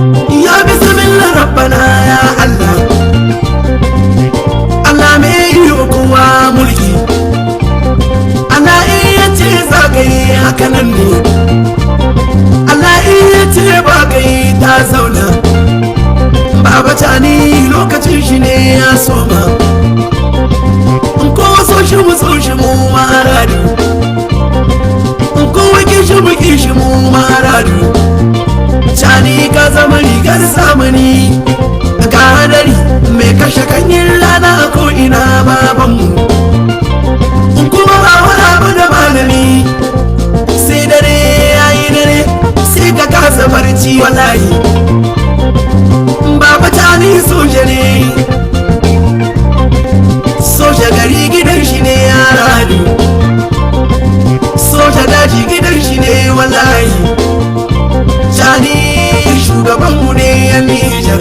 Ya bismillah rabbana ya Allah, Allah mai yi kowa mulki. Allah iya ce zagaye hakanan ne, Allah iya ce bagaye ta zauna. Baba Tani lokacin shi ne ya soma, ko so shi mu maradu, ko waki shi mu maradu. Tani ka zama rigar zamani, ga hadari mai kashe kanyin rana ko ina babanmu. Kuma ba wani abu da malami, sai dare yayi dare sai ka kasa barci wallahi. Baba Tani soja ne, soja gari gidan shi ne ya radu, soja daji gidan shi ne wallahi. Tani shugabanmu ne ya Nijar,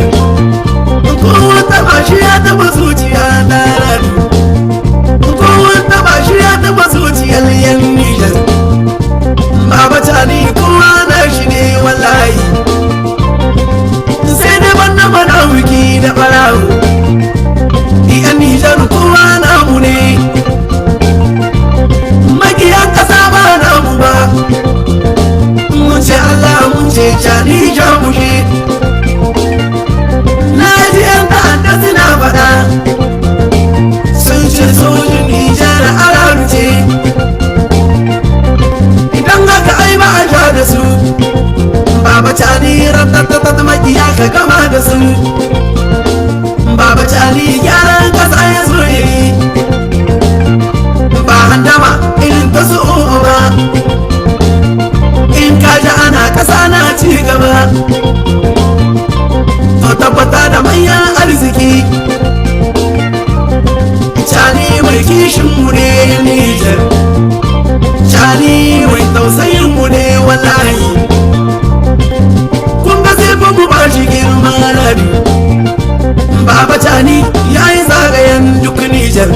kowa taba shi ya taba zuciya na radu, kowa taba shi ya taba zuciyar yan Nijar. Baba Tani kowa na shi ne wallahi, sai da wannan manawiki da barawo. Yan Nijar kowa namu ne, makiyan kasa ba namu ba. Mun ce Allah mun ce Tani jamushe, na ji yan ta'adda suna faɗa, sun ce sojin Nijar araru ce. Idan haka ai ba a sha da su, Baba Tani ratatata makiya ka gama da su. Baba Tani gyaran kasa ya zo yayi, ba handama irin ta su ba. In kaji ana kasa na ci gaba, to tabbata da manyan arziki. Tani mai kishin mu ne Nijar, Tani mai tausayin mu ne wallahi. Kun ga sai fa mu bashi girma rabi. Baba Tani ya yi zagayen duk Nijar,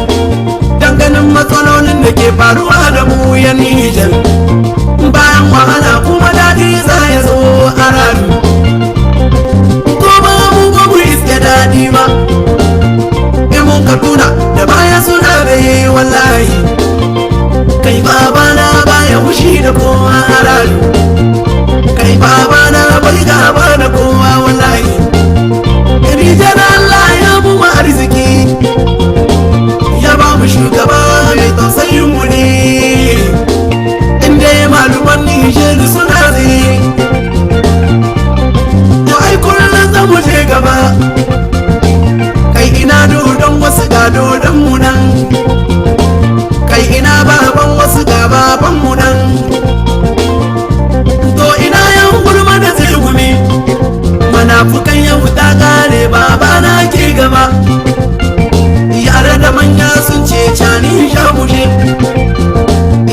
danganin matsalolin da ke faruwa da mu ya Nijar. Bayan wahala kuma daɗi za ya zo a rabi. Ko ba mu iske daɗi ba, mun Kaduna da baya suna gaye wallahi. Kai babana baya wushi da kowa a rabi, kai babana bai gaba da kowa wallahi. Nijar Allah ya mu arziki, ya ba mu shugaba mai tausayin mu ne. Inda ya maluman Nijar suna zai, to ai kullum za mu je gaba. Kai ina dodon wasu ga dodon mu nan, kai ina baban wasu ga baban mu nan. To ina yan gulma da tsegumi, manafukan yau ta kare babana ke gaba. Yare da manya sun ce Tani jamushe,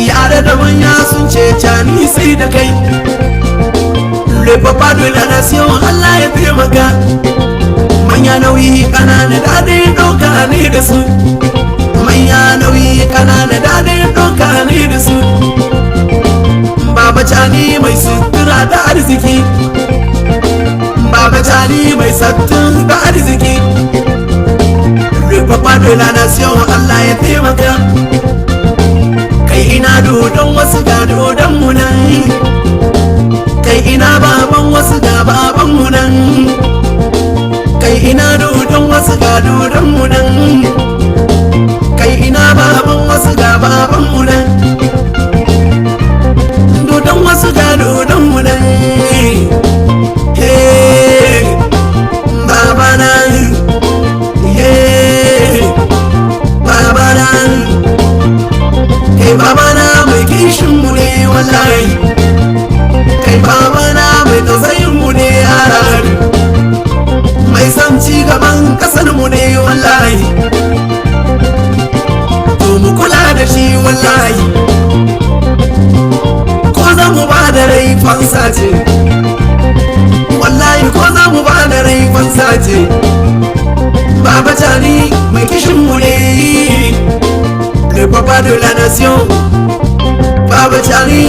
yare da manya sun ce Tani sai da kai. Le papa de la nation Allah ya taimaka, manya nauyi kanana daɗin ɗauka ne da su, manya nauyi kanana daɗin ɗauka ne da su. Baba Tani mai sutura da arziki, Baba Tani mai sattun da arziki. Le papa de la nation Allah ya taimaka, kai ina dodon wasu ga dodon mu nan, kai ina baban wasu ga baban mu nan, kai ina dodon wasu ga dodon mu nan, kai ina baban wasu ga baban mu nan, dodon wasu ga dodon mu nan. Hey, babana, hey, babana, kai babana mai kishin mu ne wallahi, kai babana mai tausayin mu ne yaran, mai san ci gaban kasar mu ne wallahi. To mu kula da shi wallahi, ko za mu ba da rai fansa ce, wallahi ko za mu ba da rai fansa ce. Baba Tani mai kishin mu ne, le papa de la nation. Baba Tani